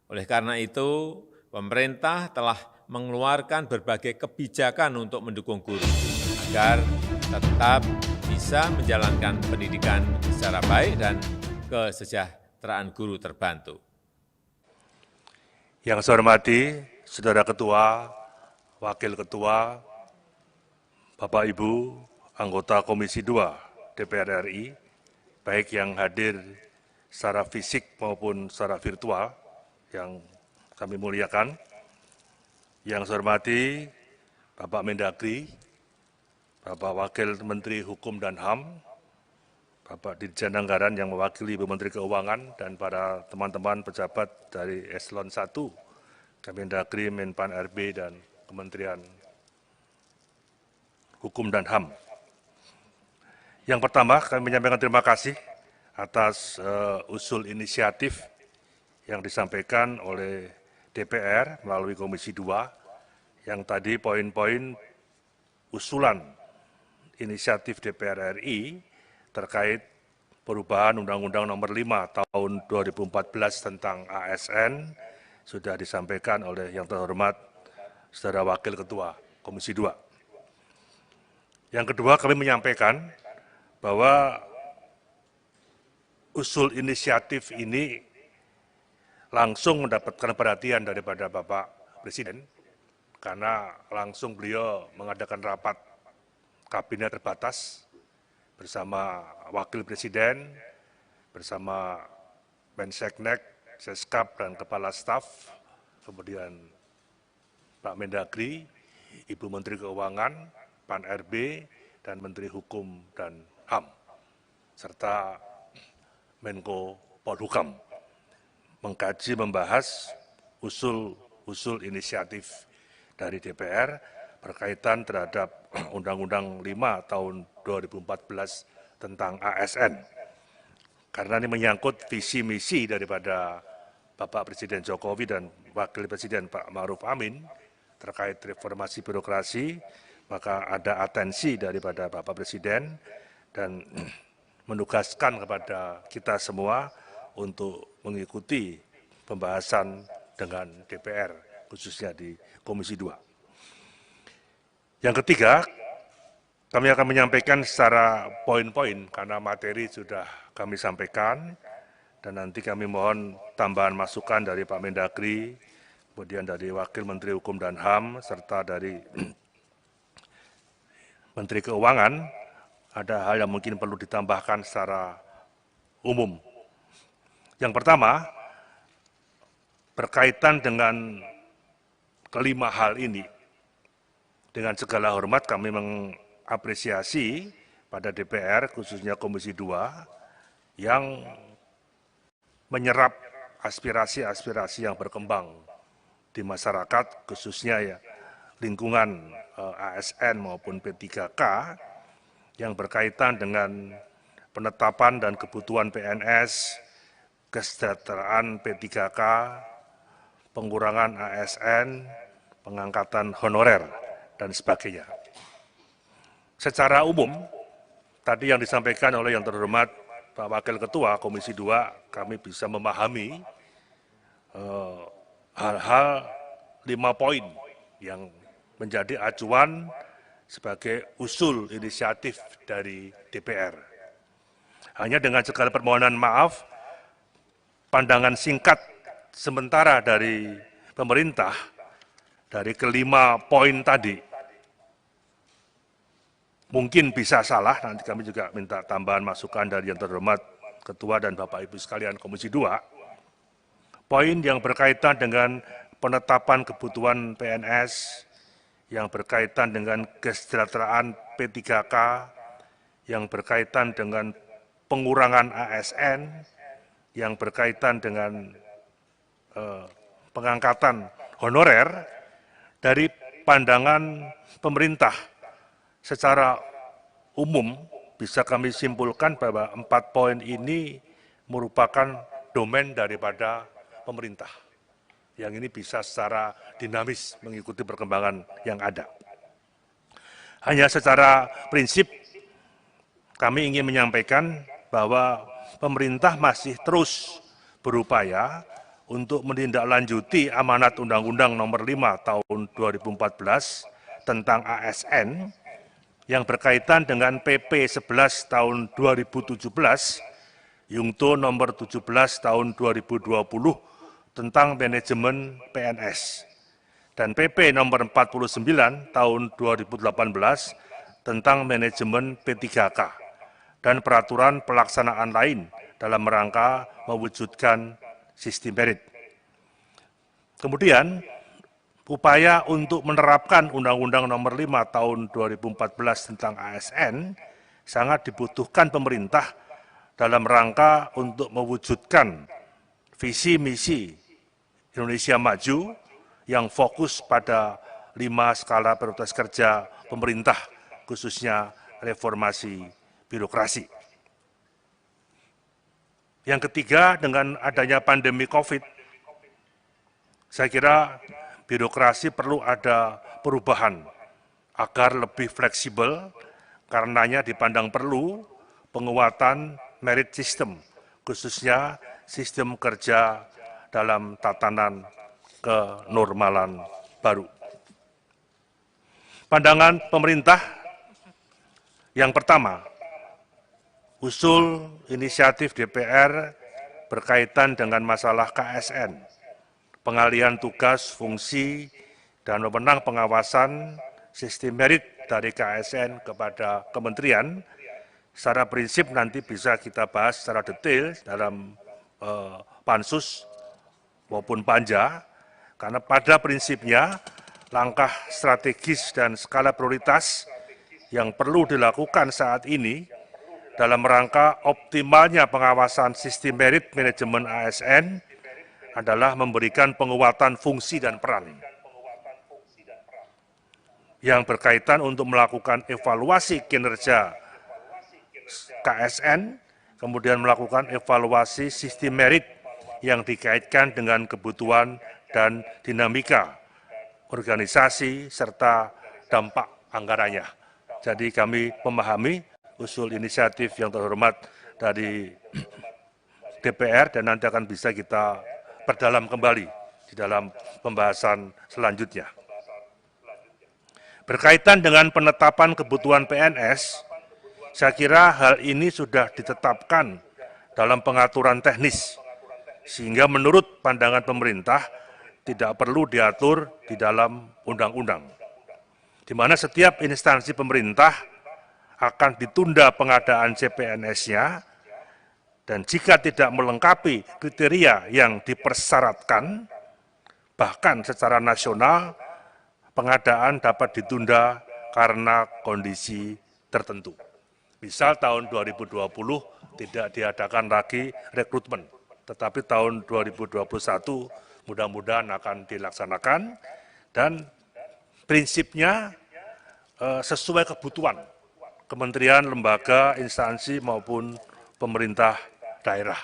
Oleh karena itu, pemerintah telah mengeluarkan berbagai kebijakan untuk mendukung guru agar tetap bisa menjalankan pendidikan secara baik dan kesejahteraan guru terbantu. Yang saya hormati, Saudara Ketua, Wakil Ketua, Bapak Ibu, anggota Komisi 2 DPR RI, baik yang hadir secara fisik maupun secara virtual, yang kami muliakan. Yang saya hormati, Bapak Mendagri, Bapak Wakil Menteri Hukum dan HAM, Bapak Dirjen Anggaran yang mewakili Ibu Menteri Keuangan, dan para teman-teman pejabat dari Eselon 1, Kemendagri, Menpan RB, dan Kementerian Hukum dan HAM. Yang pertama, kami menyampaikan terima kasih atas usul inisiatif yang disampaikan oleh DPR melalui Komisi 2, yang tadi poin-poin usulan inisiatif DPR RI terkait perubahan Undang-Undang Nomor 5 Tahun 2014 tentang ASN sudah disampaikan oleh yang terhormat Saudara Wakil Ketua Komisi 2. Yang kedua, kami menyampaikan bahwa usul inisiatif ini langsung mendapatkan perhatian daripada Bapak Presiden, karena langsung beliau mengadakan rapat kabinet terbatas bersama Wakil Presiden, bersama Menseknek, Seskap, dan Kepala Staf, kemudian Pak Mendagri, Ibu Menteri Keuangan, Pan RB, dan Menteri Hukum dan HAM, serta Menko Polhukam, mengkaji, membahas usul inisiatif dari DPR berkaitan terhadap Undang-Undang 5 Tahun 2014 tentang ASN. Karena ini menyangkut visi misi daripada Bapak Presiden Jokowi dan Wakil Presiden Pak Ma'ruf Amin terkait reformasi birokrasi, maka ada atensi daripada Bapak Presiden dan menugaskan kepada kita semua untuk mengikuti pembahasan dengan DPR, khususnya di Komisi 2. Yang ketiga, kami akan menyampaikan secara poin-poin karena materi sudah kami sampaikan, dan nanti kami mohon tambahan masukan dari Pak Mendagri, kemudian dari Wakil Menteri Hukum dan HAM, serta dari Menteri Keuangan, ada hal yang mungkin perlu ditambahkan secara umum. Yang pertama, berkaitan dengan kelima hal ini, dengan segala hormat kami mengapresiasi pada DPR, khususnya Komisi 2, yang menyerap aspirasi-aspirasi yang berkembang di masyarakat, khususnya ya lingkungan ASN maupun P3K, yang berkaitan dengan penetapan dan kebutuhan PNS, kesejahteraan P3K, pengurangan ASN, pengangkatan honorer, dan sebagainya. Secara umum, tadi yang disampaikan oleh yang terhormat Pak Wakil Ketua Komisi 2, kami bisa memahami hal-hal 5 poin yang menjadi acuan sebagai usul inisiatif dari DPR. Hanya dengan segala permohonan maaf, pandangan singkat sementara dari pemerintah dari kelima poin tadi mungkin bisa salah, nanti kami juga minta tambahan masukan dari yang terhormat Ketua dan Bapak Ibu sekalian Komisi 2. Poin yang berkaitan dengan penetapan kebutuhan PNS, yang berkaitan dengan kesejahteraan P3K, yang berkaitan dengan pengurangan ASN, yang berkaitan dengan pengangkatan honorer, dari pandangan pemerintah secara umum bisa kami simpulkan bahwa 4 poin ini merupakan domain daripada pemerintah, yang ini bisa secara dinamis mengikuti perkembangan yang ada. Hanya secara prinsip kami ingin menyampaikan bahwa pemerintah masih terus berupaya untuk menindaklanjuti amanat Undang-Undang Nomor 5 Tahun 2014 tentang ASN yang berkaitan dengan PP 11 Tahun 2017, Yungto Nomor 17 Tahun 2020 tentang manajemen PNS, dan PP Nomor 49 Tahun 2018 tentang manajemen P3K, dan peraturan pelaksanaan lain dalam rangka mewujudkan sistem merit. Kemudian, upaya untuk menerapkan Undang-Undang Nomor 5 Tahun 2014 tentang ASN sangat dibutuhkan pemerintah dalam rangka untuk mewujudkan visi misi Indonesia Maju yang fokus pada 5 skala prioritas kerja pemerintah, khususnya reformasi birokrasi. Yang ketiga, dengan adanya pandemi COVID, saya kira birokrasi perlu ada perubahan agar lebih fleksibel, karenanya dipandang perlu penguatan merit system, khususnya sistem kerja dalam tatanan kenormalan baru. Pandangan pemerintah yang pertama, usul inisiatif DPR berkaitan dengan masalah KSN, pengalihan tugas, fungsi, dan wewenang pengawasan sistem merit dari KSN kepada kementerian, secara prinsip nanti bisa kita bahas secara detail dalam pansus maupun panja, karena pada prinsipnya langkah strategis dan skala prioritas yang perlu dilakukan saat ini dalam rangka optimalnya pengawasan sistem merit manajemen ASN adalah memberikan penguatan fungsi dan peran yang berkaitan untuk melakukan evaluasi kinerja KSN, kemudian melakukan evaluasi sistem merit yang dikaitkan dengan kebutuhan dan dinamika organisasi serta dampak anggarannya. Jadi kami memahami usul inisiatif yang terhormat dari DPR dan nanti akan bisa kita perdalam kembali di dalam pembahasan selanjutnya. Berkaitan dengan penetapan kebutuhan PNS, saya kira hal ini sudah ditetapkan dalam pengaturan teknis, sehingga menurut pandangan pemerintah tidak perlu diatur di dalam undang-undang, di mana setiap instansi pemerintah akan ditunda pengadaan CPNS-nya, dan jika tidak melengkapi kriteria yang dipersyaratkan, bahkan secara nasional, pengadaan dapat ditunda karena kondisi tertentu. Misal tahun 2020 tidak diadakan lagi rekrutmen, tetapi tahun 2021 mudah-mudahan akan dilaksanakan, dan prinsipnya sesuai kebutuhan kementerian, lembaga, instansi maupun pemerintah daerah,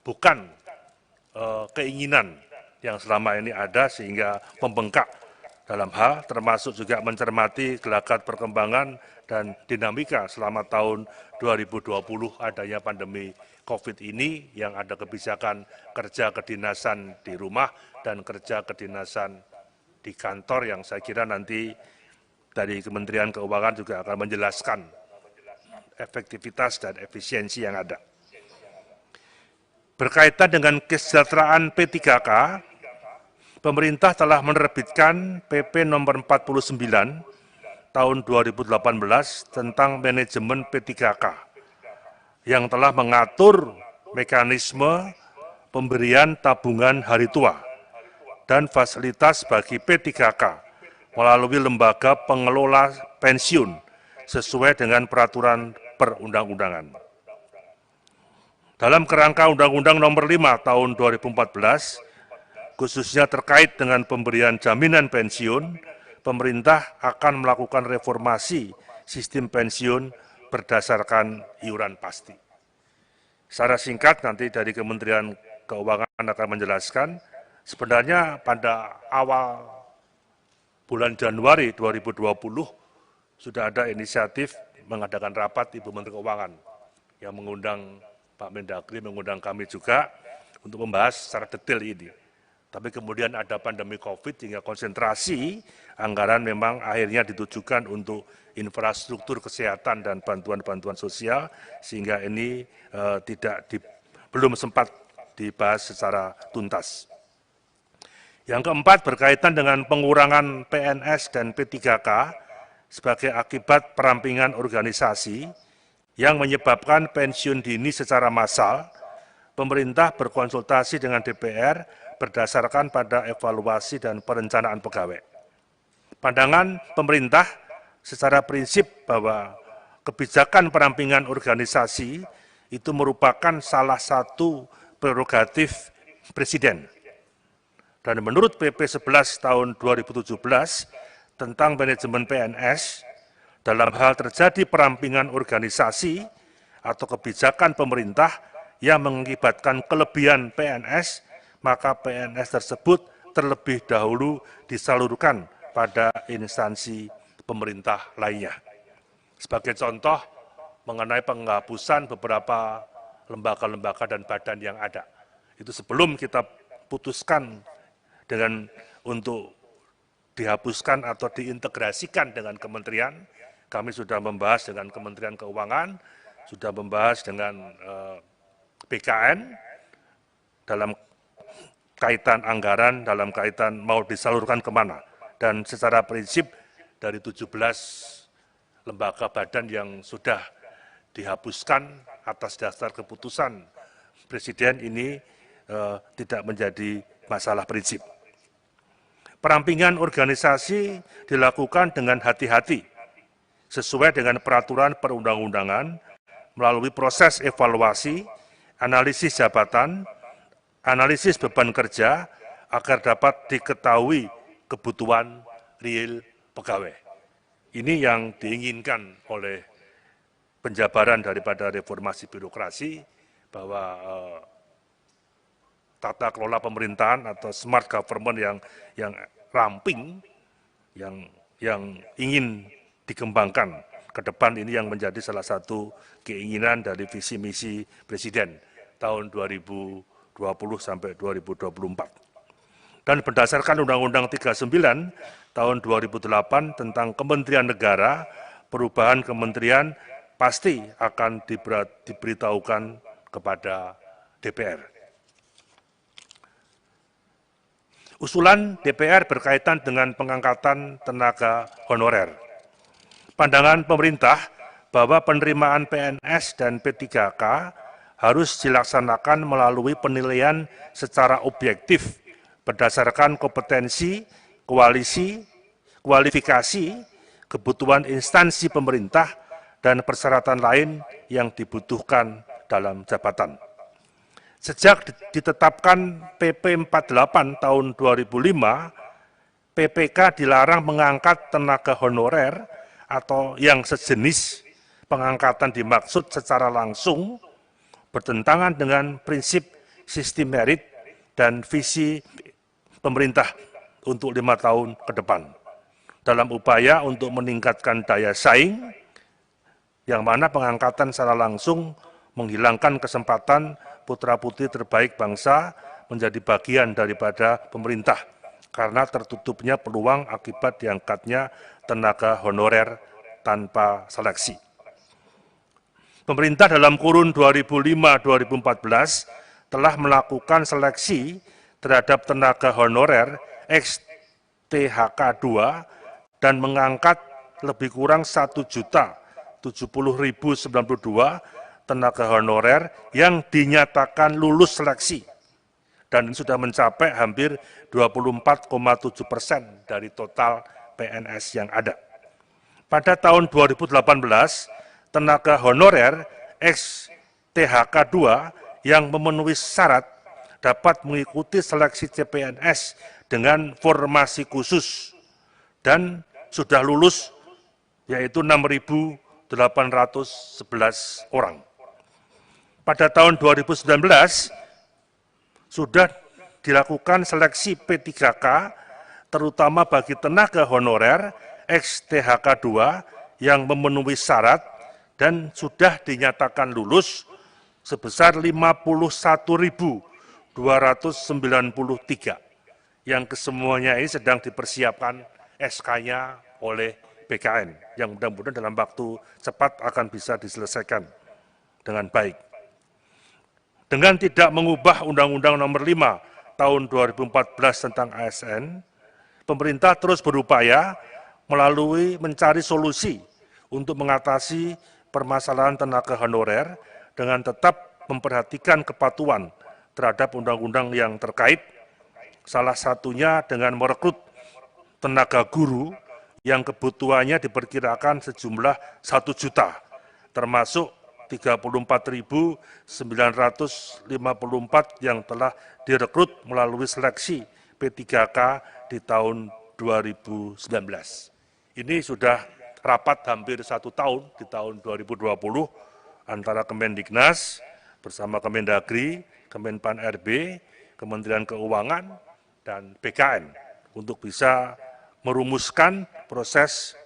bukan keinginan yang selama ini ada sehingga membengkak dalam hal termasuk juga mencermati gelagat perkembangan dan dinamika selama tahun 2020 adanya pandemi COVID ini, yang ada kebijakan kerja kedinasan di rumah dan kerja kedinasan di kantor, yang saya kira nanti dari Kementerian Keuangan juga akan menjelaskan efektivitas dan efisiensi yang ada. Berkaitan dengan kesejahteraan P3K, pemerintah telah menerbitkan PP Nomor 49 Tahun 2018 tentang manajemen P3K yang telah mengatur mekanisme pemberian tabungan hari tua dan fasilitas bagi P3K melalui lembaga pengelola pensiun sesuai dengan peraturan perundang-undangan. Dalam kerangka Undang-Undang Nomor 5 Tahun 2014, khususnya terkait dengan pemberian jaminan pensiun, pemerintah akan melakukan reformasi sistem pensiun berdasarkan iuran pasti. Secara singkat nanti dari Kementerian Keuangan akan menjelaskan, sebenarnya pada awal bulan Januari 2020 sudah ada inisiatif mengadakan rapat Ibu Menteri Keuangan yang mengundang Pak Mendagri, mengundang kami juga untuk membahas secara detail ini. Tapi kemudian ada pandemi COVID sehingga konsentrasi anggaran memang akhirnya ditujukan untuk infrastruktur kesehatan dan bantuan-bantuan sosial, sehingga ini belum sempat dibahas secara tuntas. Yang keempat berkaitan dengan pengurangan PNS dan P3K sebagai akibat perampingan organisasi yang menyebabkan pensiun dini secara massal. Pemerintah berkonsultasi dengan DPR berdasarkan pada evaluasi dan perencanaan pegawai. Pandangan pemerintah secara prinsip bahwa kebijakan perampingan organisasi itu merupakan salah satu prerogatif Presiden. Dan menurut PP 11 tahun 2017 tentang manajemen PNS, dalam hal terjadi perampingan organisasi atau kebijakan pemerintah yang mengakibatkan kelebihan PNS, maka PNS tersebut terlebih dahulu disalurkan pada instansi pemerintah lainnya. Sebagai contoh, mengenai penghapusan beberapa lembaga-lembaga dan badan yang ada. Itu sebelum kita putuskan untuk dihapuskan atau diintegrasikan dengan kementerian, kami sudah membahas dengan Kementerian Keuangan, sudah membahas dengan BKN, dalam kaitan anggaran, dalam kaitan mau disalurkan kemana. Dan secara prinsip dari 17 lembaga badan yang sudah dihapuskan atas dasar keputusan Presiden ini tidak menjadi masalah prinsip. Perampingan organisasi dilakukan dengan hati-hati, sesuai dengan peraturan perundang-undangan, melalui proses evaluasi, analisis jabatan, analisis beban kerja, agar dapat diketahui kebutuhan real pegawai. Ini yang diinginkan oleh penjabaran daripada reformasi birokrasi, bahwa tata kelola pemerintahan atau smart government yang ramping, yang ingin dikembangkan ke depan, ini yang menjadi salah satu keinginan dari visi misi Presiden tahun 2020 sampai 2024. Dan berdasarkan Undang-Undang 39 tahun 2008 tentang Kementerian Negara, perubahan kementerian pasti akan diberitahukan kepada DPR. Usulan DPR berkaitan dengan pengangkatan tenaga honorer. Pandangan pemerintah bahwa penerimaan PNS dan P3K harus dilaksanakan melalui penilaian secara objektif berdasarkan kompetensi, kualifikasi, kebutuhan instansi pemerintah, dan persyaratan lain yang dibutuhkan dalam jabatan. Sejak ditetapkan PP 48 tahun 2005, PPK dilarang mengangkat tenaga honorer atau yang sejenis. Pengangkatan dimaksud secara langsung bertentangan dengan prinsip sistem merit dan visi pemerintah untuk 5 tahun ke depan. Dalam upaya untuk meningkatkan daya saing, yang mana pengangkatan secara langsung menghilangkan kesempatan putra-putri terbaik bangsa menjadi bagian daripada pemerintah, karena tertutupnya peluang akibat diangkatnya tenaga honorer tanpa seleksi. Pemerintah dalam kurun 2005-2014 telah melakukan seleksi terhadap tenaga honorer ex-THK 2 dan mengangkat lebih kurang 1.070.092 tenaga honorer yang dinyatakan lulus seleksi, dan sudah mencapai hampir 24,7% dari total PNS yang ada. Pada tahun 2018, tenaga honorer ex-THK 2 yang memenuhi syarat dapat mengikuti seleksi CPNS dengan formasi khusus dan sudah lulus, yaitu 6.811 orang. Pada tahun 2019, sudah dilakukan seleksi P3K, terutama bagi tenaga honorer ex-THK 2 yang memenuhi syarat dan sudah dinyatakan lulus sebesar 51.293. yang kesemuanya ini sedang dipersiapkan SK-nya oleh BKN, yang mudah-mudahan dalam waktu cepat akan bisa diselesaikan dengan baik. Dengan tidak mengubah Undang-Undang Nomor 5 Tahun 2014 tentang ASN, pemerintah terus berupaya mencari solusi untuk mengatasi permasalahan tenaga honorer dengan tetap memperhatikan kepatuhan terhadap undang-undang yang terkait, salah satunya dengan merekrut tenaga guru yang kebutuhannya diperkirakan sejumlah 1 juta, termasuk 34.954 yang telah direkrut melalui seleksi P3K di tahun 2019. Ini sudah rapat hampir 1 tahun di tahun 2020 antara Kemendiknas bersama Kemendagri, Kemenpan RB, Kementerian Keuangan, dan BKN untuk bisa merumuskan proses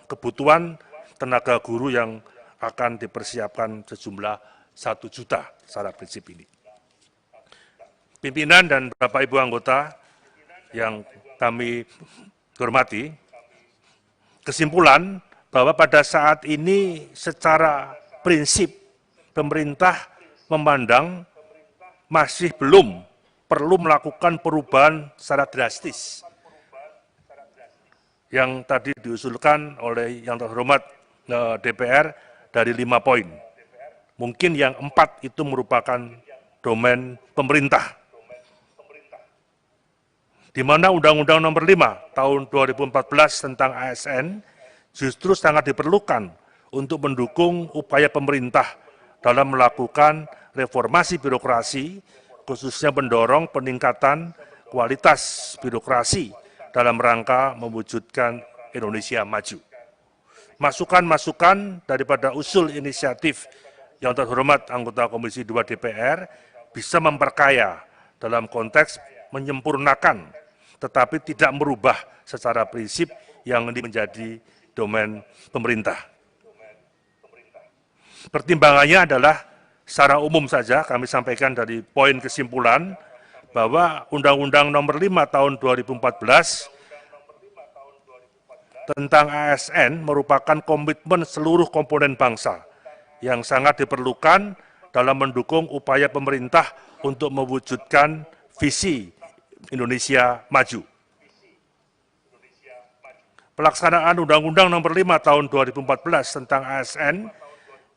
kebutuhan tenaga guru yang akan dipersiapkan sejumlah 1 juta secara prinsip ini. Pimpinan dan Bapak Ibu anggota yang kami hormati, kesimpulan bahwa pada saat ini secara prinsip pemerintah memandang masih belum perlu melakukan perubahan secara drastis yang tadi diusulkan oleh yang terhormat DPR dari 5 poin. Mungkin yang 4 itu merupakan domain pemerintah. Di mana Undang-Undang Nomor 5 Tahun 2014 tentang ASN justru sangat diperlukan untuk mendukung upaya pemerintah dalam melakukan reformasi birokrasi, khususnya mendorong peningkatan kualitas birokrasi dalam rangka mewujudkan Indonesia maju. Masukan-masukan daripada usul inisiatif yang terhormat anggota Komisi 2 DPR bisa memperkaya dalam konteks menyempurnakan, tetapi tidak merubah secara prinsip yang ini menjadi domain pemerintah. Pertimbangannya adalah secara umum saja kami sampaikan dari poin kesimpulan bahwa Undang-Undang Nomor 5 Tahun 2014 tentang ASN merupakan komitmen seluruh komponen bangsa yang sangat diperlukan dalam mendukung upaya pemerintah untuk mewujudkan visi Indonesia maju. Pelaksanaan Undang-Undang Nomor 5 Tahun 2014 tentang ASN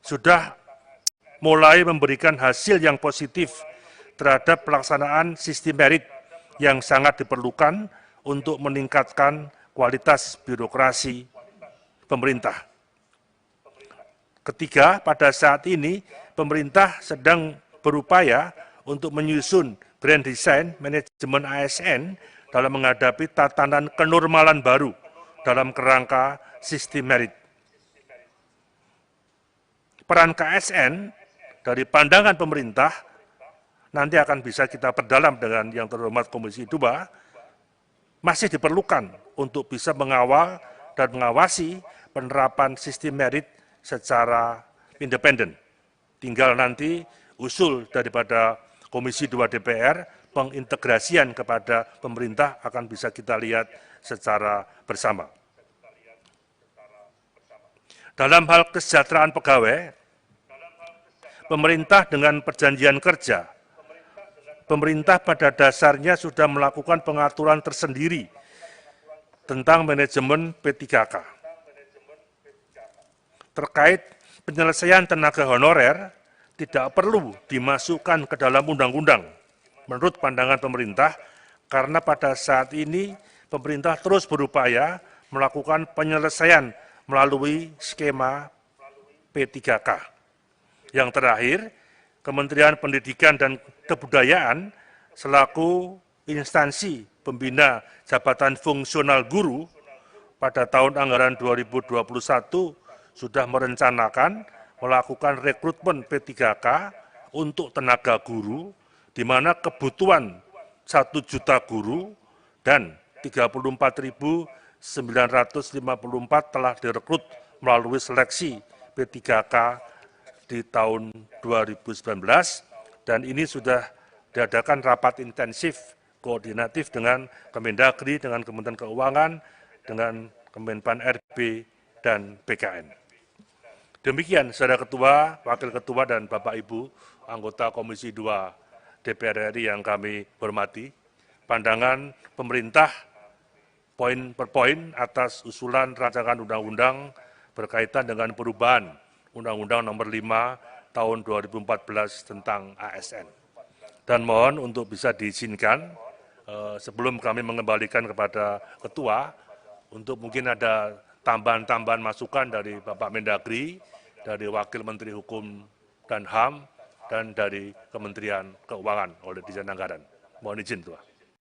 sudah mulai memberikan hasil yang positif terhadap pelaksanaan sistem merit yang sangat diperlukan untuk meningkatkan kualitas birokrasi pemerintah. Ketiga, pada saat ini pemerintah sedang berupaya untuk menyusun grand design manajemen ASN dalam menghadapi tatanan kenormalan baru dalam kerangka sistem merit. Peran KSN dari pandangan pemerintah nanti akan bisa kita perdalam dengan yang terhormat Komisi 2, masih diperlukan untuk bisa mengawal dan mengawasi penerapan sistem merit secara independen. Tinggal nanti usul daripada Komisi 2 DPR, pengintegrasian kepada pemerintah akan bisa kita lihat secara bersama. Dalam hal kesejahteraan pegawai, pemerintah dengan perjanjian kerja, pemerintah pada dasarnya sudah melakukan pengaturan tersendiri tentang manajemen P3K. Terkait penyelesaian tenaga honorer, tidak perlu dimasukkan ke dalam undang-undang, menurut pandangan pemerintah, karena pada saat ini pemerintah terus berupaya melakukan penyelesaian melalui skema P3K. Yang terakhir, Kementerian Pendidikan dan Kebudayaan selaku instansi pembina jabatan fungsional guru pada tahun anggaran 2021 sudah merencanakan melakukan rekrutmen P3K untuk tenaga guru, di mana kebutuhan 1 juta guru dan 34.954 telah direkrut melalui seleksi P3K di tahun 2019, dan ini sudah diadakan rapat intensif koordinatif dengan Kemendagri, dengan Kementerian Keuangan, dengan Kemenpan RB, dan BKN. Demikian, Saudara Ketua, Wakil Ketua, dan Bapak Ibu, anggota Komisi 2 DPR RI yang kami hormati, pandangan pemerintah poin per poin atas usulan rancangan undang-undang berkaitan dengan perubahan Undang-Undang Nomor 5 Tahun 2014 tentang ASN. Dan mohon untuk bisa diizinkan, sebelum kami mengembalikan kepada Ketua, untuk mungkin ada tambahan-tambahan masukan dari Bapak Mendagri, dari Wakil Menteri Hukum dan HAM, dan dari Kementerian Keuangan oleh Dirjen Anggaran. Mohon izin, Ketua.